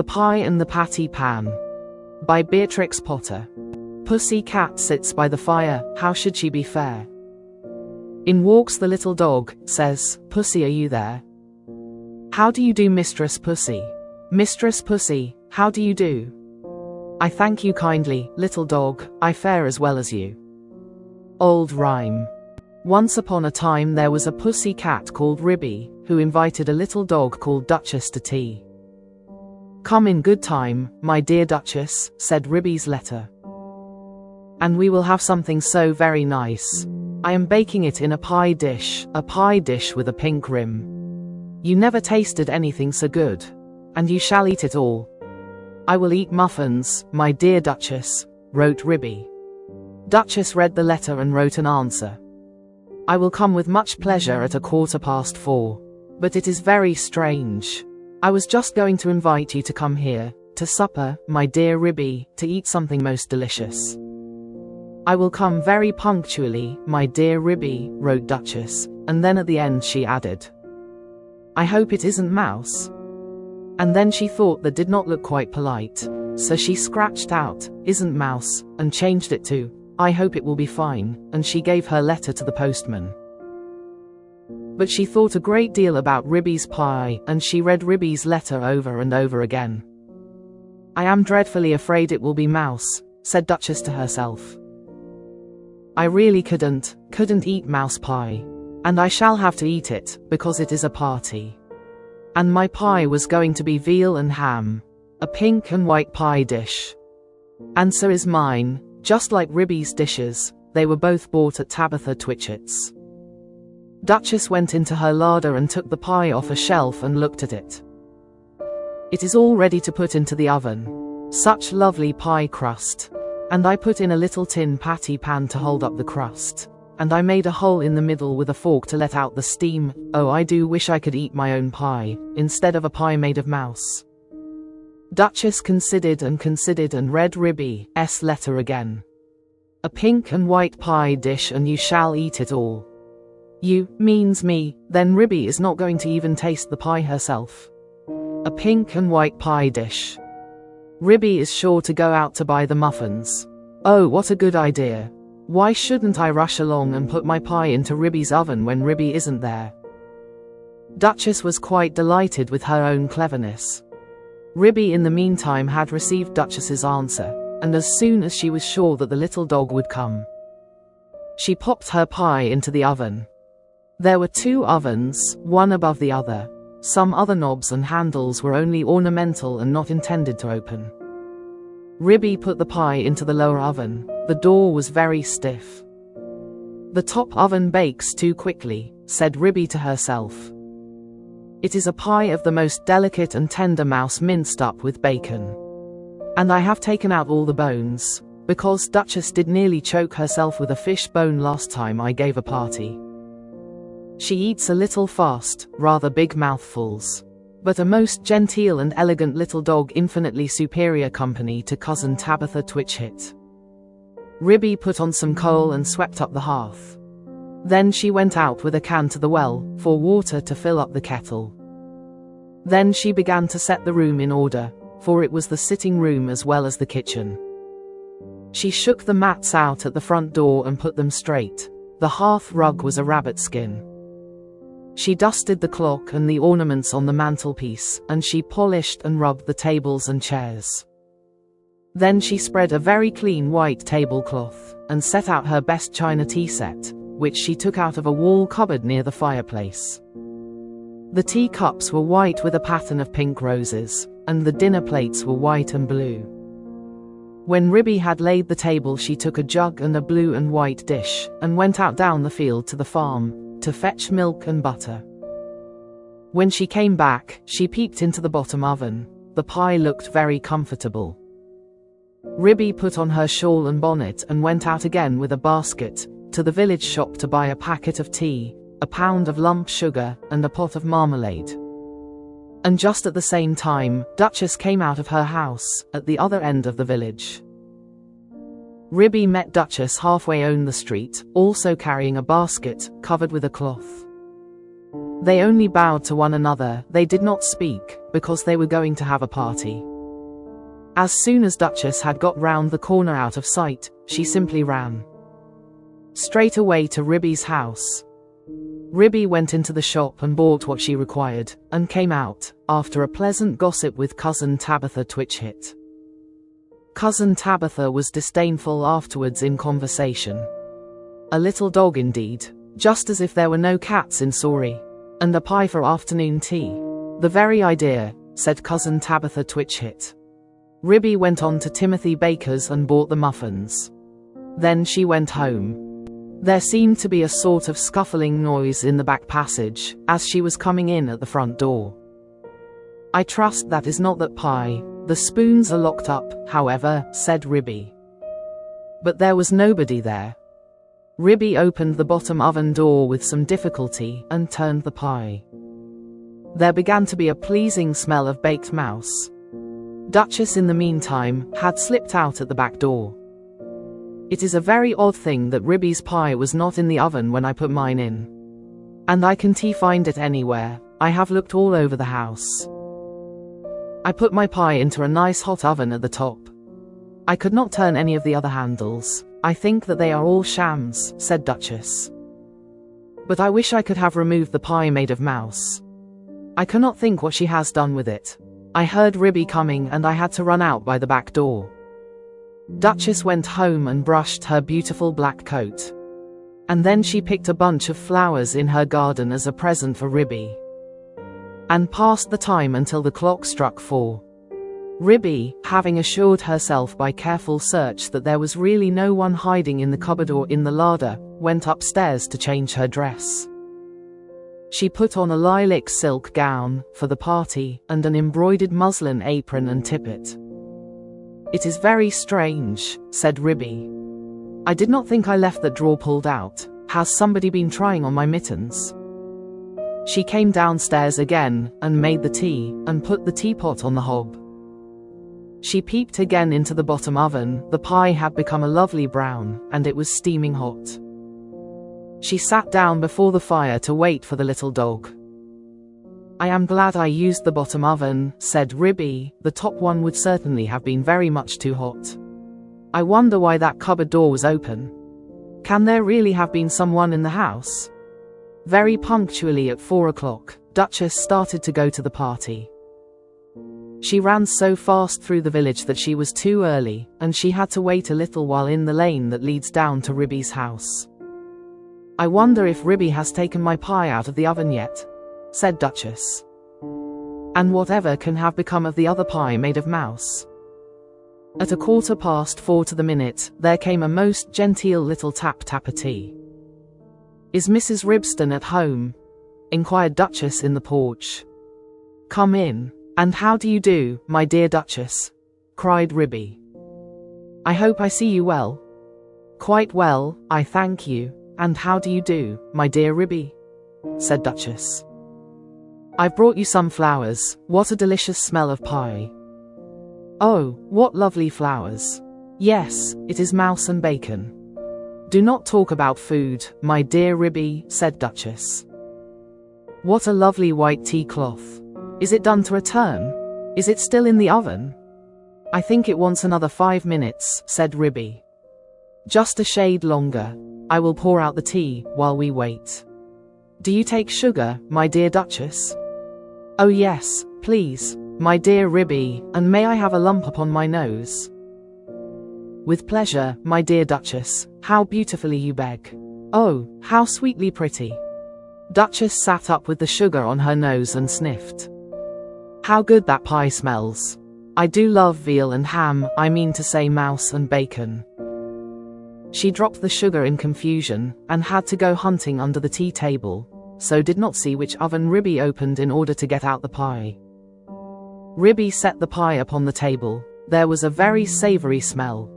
The Pie and the Patty Pan by Beatrix Potter. Pussy cat sits by the fire, how should she be fair? In walks the little dog, says, Pussy, are you there? How do you do, Mistress Pussy? Mistress Pussy, how do you do? I thank you kindly, little dog, I fare as well as you. Old Rhyme. Once upon a time there was a pussy cat called Ribby, who invited a little dog called Duchess to tea. Come in good time, my dear Duchess, said Ribby's letter. And we will have something so very nice. I am baking it in a pie dish with a pink rim. You never tasted anything so good. And you shall eat it all. I will eat muffins, my dear Duchess, wrote Ribby. Duchess read the letter and wrote an answer. I will come with much pleasure at 4:15. But it is very strange. I was just going to invite you to come here, to supper, my dear Ribby, to eat something most delicious. I will come very punctually, my dear Ribby, wrote Duchess, and then at the end she added, I hope it isn't mouse. And then she thought that did not look quite polite, so she scratched out, isn't mouse, and changed it to, I hope it will be fine, and she gave her letter to the postman. But she thought a great deal about Ribby's pie, and she read Ribby's letter over and over again. I am dreadfully afraid it will be mouse, said Duchess to herself. I really couldn't eat mouse pie. And I shall have to eat it, because it is a party. And my pie was going to be veal and ham, a pink and white pie dish. And so is mine, just like Ribby's dishes, they were both bought at Tabitha Twitchit's. Duchess went into her larder and took the pie off a shelf and looked at it. It is all ready to put into the oven. Such lovely pie crust. And I put in a little tin patty pan to hold up the crust. And I made a hole in the middle with a fork to let out the steam. Oh, I do wish I could eat my own pie, instead of a pie made of mouse. Duchess considered and read Ribby's letter again. A pink and white pie dish and you shall eat it all. You, means me, then Ribby is not going to even taste the pie herself. A pink and white pie dish. Ribby is sure to go out to buy the muffins. Oh, what a good idea. Why shouldn't I rush along and put my pie into Ribby's oven when Ribby isn't there? Duchess was quite delighted with her own cleverness. Ribby in the meantime had received Duchess's answer, and as soon as she was sure that the little dog would come, she popped her pie into the oven. There were 2 ovens, one above the other. Some other knobs and handles were only ornamental and not intended to open. Ribby put the pie into the lower oven. The door was very stiff. The top oven bakes too quickly, said Ribby to herself. It is a pie of the most delicate and tender mouse minced up with bacon. And I have taken out all the bones, because Duchess did nearly choke herself with a fish bone last time I gave a party. She eats a little fast, rather big mouthfuls. But a most genteel and elegant little dog, infinitely superior company to cousin Tabitha Twitchit. Ribby put on some coal and swept up the hearth. Then she went out with a can to the well, for water to fill up the kettle. Then she began to set the room in order, for it was the sitting room as well as the kitchen. She shook the mats out at the front door and put them straight. The hearth rug was a rabbit skin. She dusted the clock and the ornaments on the mantelpiece, and she polished and rubbed the tables and chairs. Then she spread a very clean white tablecloth, and set out her best china tea set, which she took out of a wall cupboard near the fireplace. The tea cups were white with a pattern of pink roses, and the dinner plates were white and blue. When Ribby had laid the table, she took a jug and a blue and white dish, and went out down the field to the farm, to fetch milk and butter. When she came back, she peeped into the bottom oven. The pie looked very comfortable. Ribby put on her shawl and bonnet and went out again with a basket, to the village shop to buy a packet of tea, a pound of lump sugar, and a pot of marmalade. And just at the same time, Duchess came out of her house, at the other end of the village. Ribby met Duchess halfway on the street, also carrying a basket, covered with a cloth. They only bowed to one another, they did not speak, because they were going to have a party. As soon as Duchess had got round the corner out of sight, she simply ran straight away to Ribby's house. Ribby went into the shop and bought what she required, and came out, after a pleasant gossip with Cousin Tabitha Twitchit. Cousin Tabitha was disdainful afterwards in conversation. A little dog indeed, just as if there were no cats in Surrey. And a pie for afternoon tea. The very idea, said Cousin Tabitha Twitchit. Ribby went on to Timothy Baker's and bought the muffins. Then she went home. There seemed to be a sort of scuffling noise in the back passage, as she was coming in at the front door. I trust that is not that pie. The spoons are locked up, however, said Ribby. But there was nobody there. Ribby opened the bottom oven door with some difficulty and turned the pie. There began to be a pleasing smell of baked mouse. Duchess, in the meantime, had slipped out at the back door. It is a very odd thing that Ribby's pie was not in the oven when I put mine in. And I can't find it anywhere. I have looked all over the house. I put my pie into a nice hot oven at the top. I could not turn any of the other handles. I think that they are all shams, said Duchess. But I wish I could have removed the pie made of mouse. I cannot think what she has done with it. I heard Ribby coming and I had to run out by the back door. Duchess went home and brushed her beautiful black coat. And then she picked a bunch of flowers in her garden as a present for Ribby. And passed the time until the clock struck 4. Ribby, having assured herself by careful search that there was really no one hiding in the cupboard or in the larder, went upstairs to change her dress. She put on a lilac silk gown for the party and an embroidered muslin apron and tippet. It is very strange, said Ribby. I did not think I left that drawer pulled out. Has somebody been trying on my mittens? She came downstairs again and made the tea and put the teapot on the hob. She peeped again into the bottom oven. The pie had become a lovely brown, and it was steaming hot. She sat down before the fire to wait for the little dog. I am glad I used the bottom oven, said Ribby. The top one would certainly have been very much too hot. I wonder why that cupboard door was open. Can there really have been someone in the house? Very punctually at 4 o'clock, Duchess started to go to the party. She ran so fast through the village that she was too early, and she had to wait a little while in the lane that leads down to Ribby's house. I wonder if Ribby has taken my pie out of the oven yet, said Duchess. And whatever can have become of the other pie made of mouse? At 4:15 to the minute, there came a most genteel little tap-tap-a-tea. Is Mrs. Ribston at home? Inquired Duchess in the porch. Come in. And how do you do, my dear Duchess? Cried Ribby. I hope I see you well. Quite well, I thank you. And how do you do, my dear Ribby? Said Duchess. I've brought you some flowers. What a delicious smell of pie. Oh, what lovely flowers. Yes, it is mouse and bacon. Do not talk about food, my dear Ribby, said Duchess. What a lovely white tea cloth. Is it done to a turn? Is it still in the oven? I think it wants another 5 minutes, said Ribby. Just a shade longer. I will pour out the tea while we wait. Do you take sugar, my dear Duchess? Oh yes, please, my dear Ribby, and may I have a lump upon my nose? With pleasure, my dear Duchess. How beautifully you beg. Oh, how sweetly pretty. Duchess sat up with the sugar on her nose and sniffed. How good that pie smells. I do love veal and ham, I mean to say mouse and bacon. She dropped the sugar in confusion, and had to go hunting under the tea table, so did not see which oven Ribby opened in order to get out the pie. Ribby set the pie upon the table. There was a very savoury smell.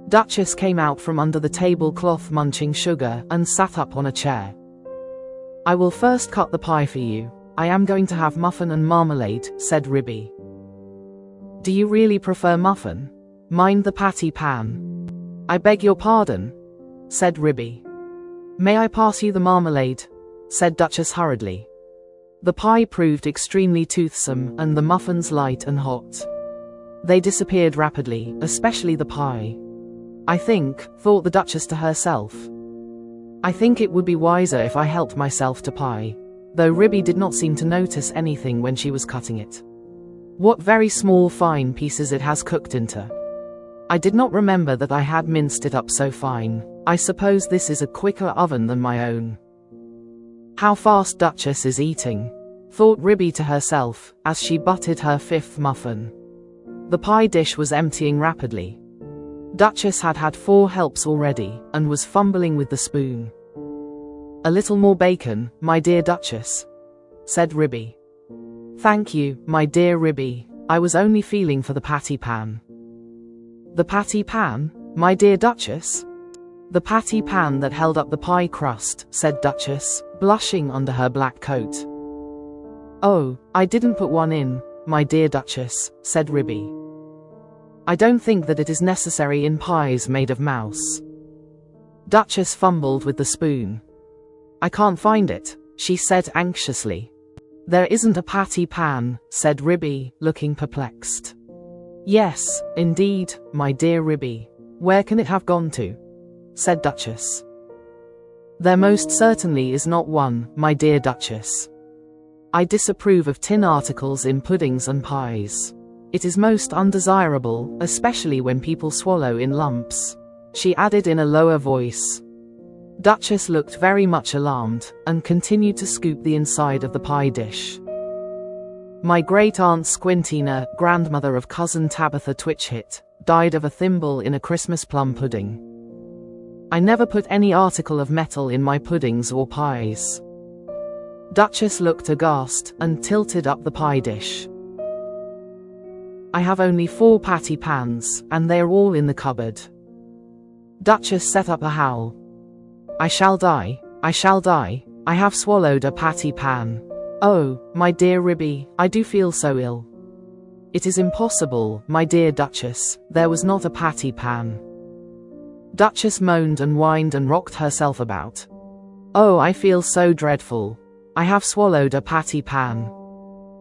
Duchess came out from under the tablecloth munching sugar, and sat up on a chair. I will first cut the pie for you. I am going to have muffin and marmalade, said Ribby. Do you really prefer muffin? Mind the patty pan. I beg your pardon, said Ribby. May I pass you the marmalade? Said Duchess hurriedly. The pie proved extremely toothsome, and the muffins light and hot. They disappeared rapidly, especially the pie. I think, thought the Duchess to herself. I think it would be wiser if I helped myself to pie, though Ribby did not seem to notice anything when she was cutting it. What very small fine pieces it has cooked into. I did not remember that I had minced it up so fine. I suppose this is a quicker oven than my own. How fast Duchess is eating, thought Ribby to herself, as she buttered her 5th muffin. The pie dish was emptying rapidly. Duchess had had 4 helps already, and was fumbling with the spoon. A little more bacon, my dear Duchess, said Ribby. Thank you, my dear Ribby, I was only feeling for the patty pan. The patty pan, my dear Duchess? The patty pan that held up the pie crust, said Duchess, blushing under her black coat. Oh, I didn't put one in, my dear Duchess, said Ribby. I don't think that it is necessary in pies made of mouse. Duchess fumbled with the spoon. I can't find it, she said anxiously. There isn't a patty pan, said Ribby, looking perplexed. Yes, indeed, my dear Ribby. Where can it have gone to? Said Duchess. There most certainly is not one, my dear Duchess. I disapprove of tin articles in puddings and pies. It is most undesirable, especially when people swallow in lumps, she added in a lower voice. Duchess looked very much alarmed, and continued to scoop the inside of the pie dish. My great-aunt Squintina, grandmother of cousin Tabitha Twitchit, died of a thimble in a Christmas plum pudding. I never put any article of metal in my puddings or pies. Duchess looked aghast, and tilted up the pie dish. I have only 4 patty pans, and they are all in the cupboard. Duchess set up a howl. I shall die, I shall die, I have swallowed a patty pan. Oh, my dear Ribby, I do feel so ill. It is impossible, my dear Duchess, there was not a patty pan. Duchess moaned and whined and rocked herself about. Oh, I feel so dreadful. I have swallowed a patty pan.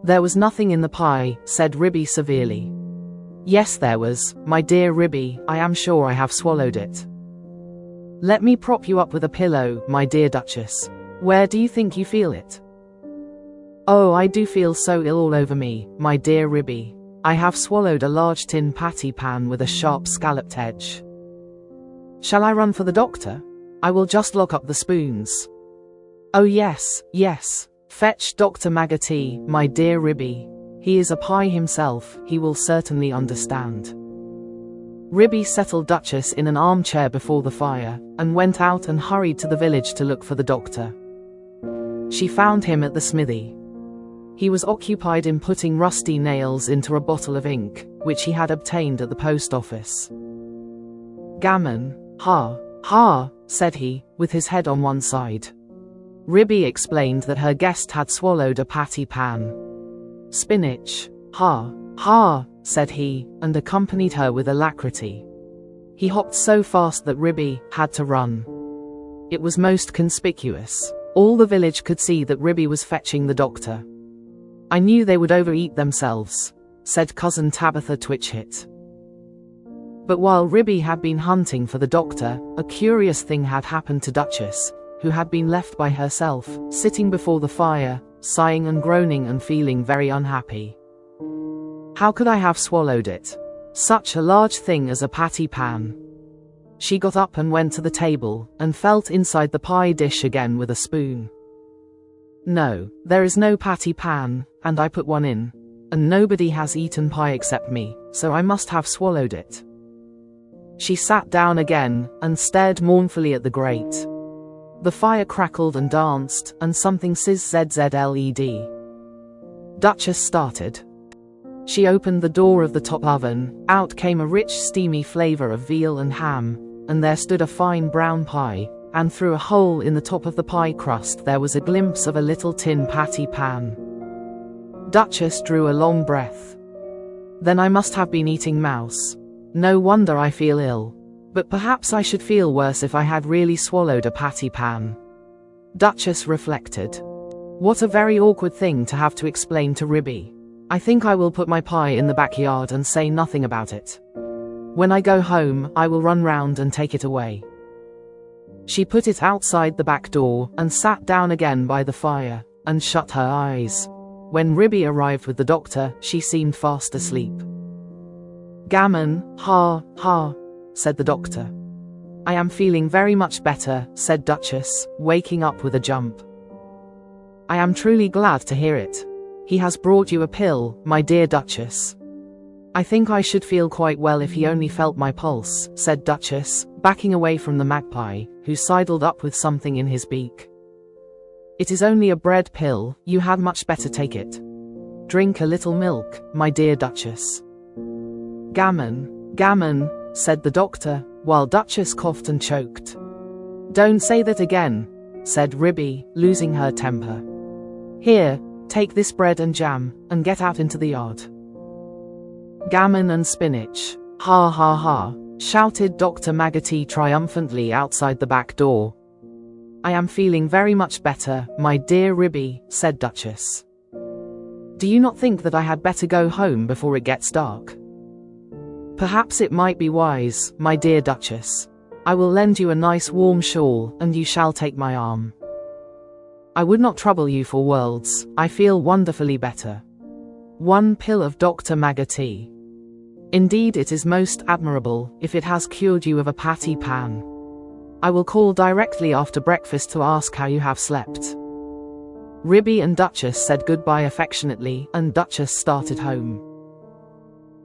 There was nothing in the pie, said Ribby severely. Yes, there was, my dear Ribby, I am sure I have swallowed it. Let me prop you up with a pillow, my dear Duchess. Where do you think you feel it? Oh, I do feel so ill all over me, my dear Ribby. I have swallowed a large tin patty pan with a sharp scalloped edge. Shall I run for the doctor? I will just lock up the spoons. Oh yes, yes. Fetch Dr. Maggotty, my dear Ribby. He is a pie himself, he will certainly understand. Ribby settled Duchess in an armchair before the fire, and went out and hurried to the village to look for the doctor. She found him at the smithy. He was occupied in putting rusty nails into a bottle of ink, which he had obtained at the post office. Gammon, ha, ha, said he, with his head on one side. Ribby explained that her guest had swallowed a patty pan. Spinach, ha, ha, said he, and accompanied her with alacrity. He hopped so fast that Ribby had to run. It was most conspicuous. All the village could see that Ribby was fetching the doctor. I knew they would overeat themselves, said cousin Tabitha Twitchit. But while Ribby had been hunting for the doctor, a curious thing had happened to Duchess, who had been left by herself, sitting before the fire, sighing and groaning and feeling very unhappy. How could I have swallowed it? Such a large thing as a patty pan. She got up and went to the table, and felt inside the pie dish again with a spoon. No, there is no patty pan, and I put one in. And nobody has eaten pie except me, so I must have swallowed it. She sat down again, and stared mournfully at the grate. The fire crackled and danced, and something sizzled. Duchess started. She opened the door of the top oven, out came a rich steamy flavour of veal and ham, and there stood a fine brown pie, and through a hole in the top of the pie crust there was a glimpse of a little tin patty pan. Duchess drew a long breath. Then I must have been eating mouse. No wonder I feel ill. But perhaps I should feel worse if I had really swallowed a patty pan. Duchess reflected. What a very awkward thing to have to explain to Ribby. I think I will put my pie in the backyard and say nothing about it. When I go home, I will run round and take it away. She put it outside the back door and sat down again by the fire and shut her eyes. When Ribby arrived with the doctor, she seemed fast asleep. Gammon, ha, ha, said the doctor. I am feeling very much better, said Duchess, waking up with a jump. I am truly glad to hear it. He has brought you a pill, my dear Duchess. I think I should feel quite well if he only felt my pulse, said Duchess, backing away from the magpie, who sidled up with something in his beak. It is only a bread pill, you had much better take it. Drink a little milk, my dear Duchess. Gammon, gammon, said the doctor, while Duchess coughed and choked. Don't say that again, said Ribby, losing her temper. Here, take this bread and jam, and get out into the yard. Gammon and spinach, ha ha ha, shouted Dr. Maggotty triumphantly outside the back door. I am feeling very much better, my dear Ribby, said Duchess. Do you not think that I had better go home before it gets dark? Perhaps it might be wise, my dear Duchess. I will lend you a nice warm shawl, and you shall take my arm. I would not trouble you for worlds, I feel wonderfully better. One pill of Dr. Maggotty. Indeed it is most admirable, if it has cured you of a patty pan. I will call directly after breakfast to ask how you have slept. Ribby and Duchess said goodbye affectionately, and Duchess started home.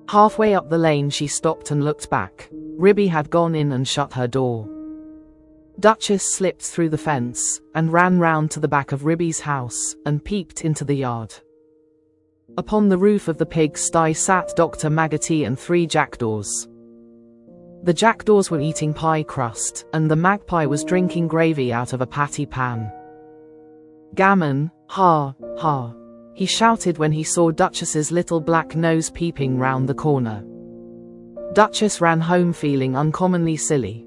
Halfway up the lane she stopped and looked back. Ribby had gone in and shut her door. Duchess slipped through the fence, and ran round to the back of Ribby's house, and peeped into the yard. Upon the roof of the pigsty sat Dr. Maggotty and 3 jackdaws. The jackdaws were eating pie crust, and the magpie was drinking gravy out of a patty pan. Gammon, ha, ha, he shouted when he saw Duchess's little black nose peeping round the corner. Duchess ran home feeling uncommonly silly.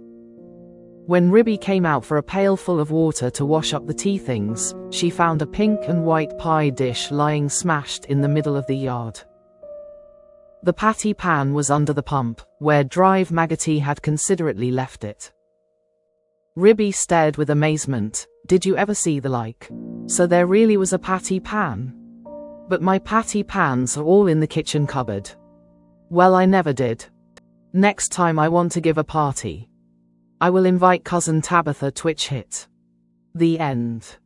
When Ribby came out for a pail full of water to wash up the tea things, she found a pink and white pie dish lying smashed in the middle of the yard. The patty pan was under the pump, where Drive Maggotty had considerately left it. Ribby stared with amazement. Did you ever see the like? So there really was a patty pan? But my patty pans are all in the kitchen cupboard. Well, I never did. Next time I want to give a party, I will invite Cousin Tabitha Twitch Hit. The end.